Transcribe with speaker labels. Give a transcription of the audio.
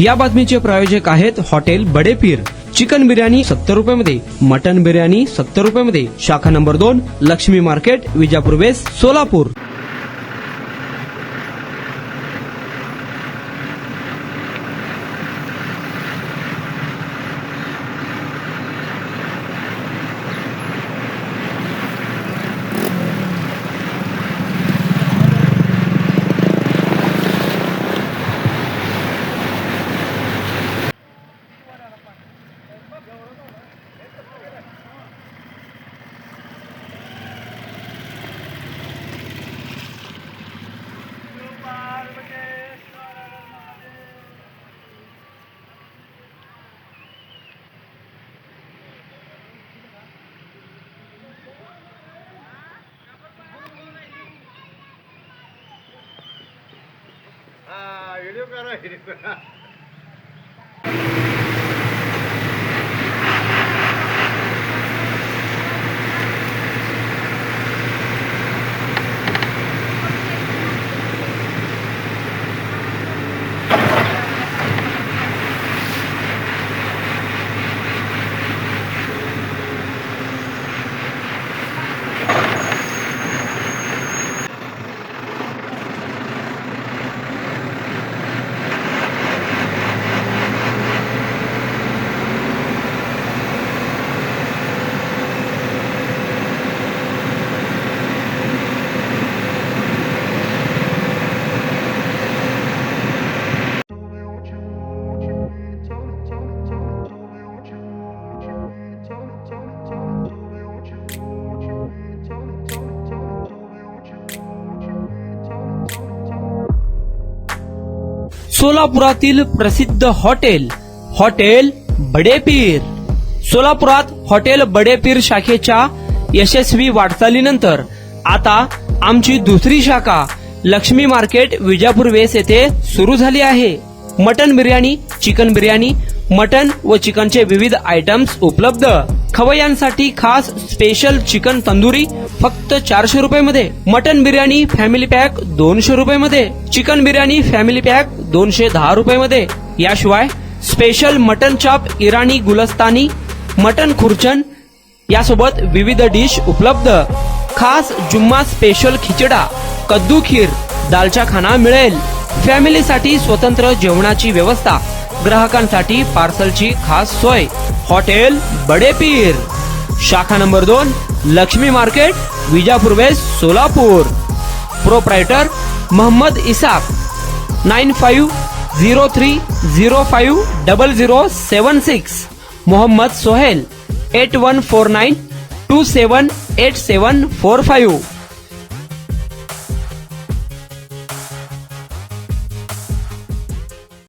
Speaker 1: या बातमीचे प्रायोजक आहेत हॉटेल बडे पीर। चिकन बिर्याणी 70 रुपयामध्ये, मटन बिर्याणी 70 रुपयामध्ये। शाखा number 2, Laxmi market, Vijapur west, Solapur.
Speaker 2: Video करा।
Speaker 1: सोलापुरातील प्रसिद्ध हॉटेल हॉटेल बडे पीर। सोलापुरात हॉटेल बडे पीर शाखेच्या यशस्वी वाटचालीनंतर आता आमची दुसरी शाखा लक्ष्मी मार्केट, विजापूर वेस्ट येथे सुरू झाली आहे। Mutton biryani, chicken biryani, mutton व चिकनचे विविध आयटम्स उपलब्ध। खवय्यांसाठी खास स्पेशल चिकन तंदुरी फक्त 400 रुपयामध्ये, मटन बिर्याणी फॅमिली पॅक 200 रुपयामध्ये, चिकन बिर्याणी फॅमिली पॅक 210 रुपयामध्ये। याशिवाय स्पेशल मटन चाप, इराणी गुलस्तानी, मटन खुर्चन यासोबत विविध डिश उपलब्ध। खास जुम्मा स्पेशल खिचडा, कद्दू खीर, दालचा खाना मिळेल। फॅमिलीसाठी स्वतंत्र जेवणाची व्यवस्था, ग्राहकांसाठी पार्सलची खास सोय। हॉटेल बडे पीर, शाखा number 2, Laxmi market, Vijapur west, Solapur. Proprietor Mohammad Isaq, 9503050076। Mohammad Sohail, 8149278745।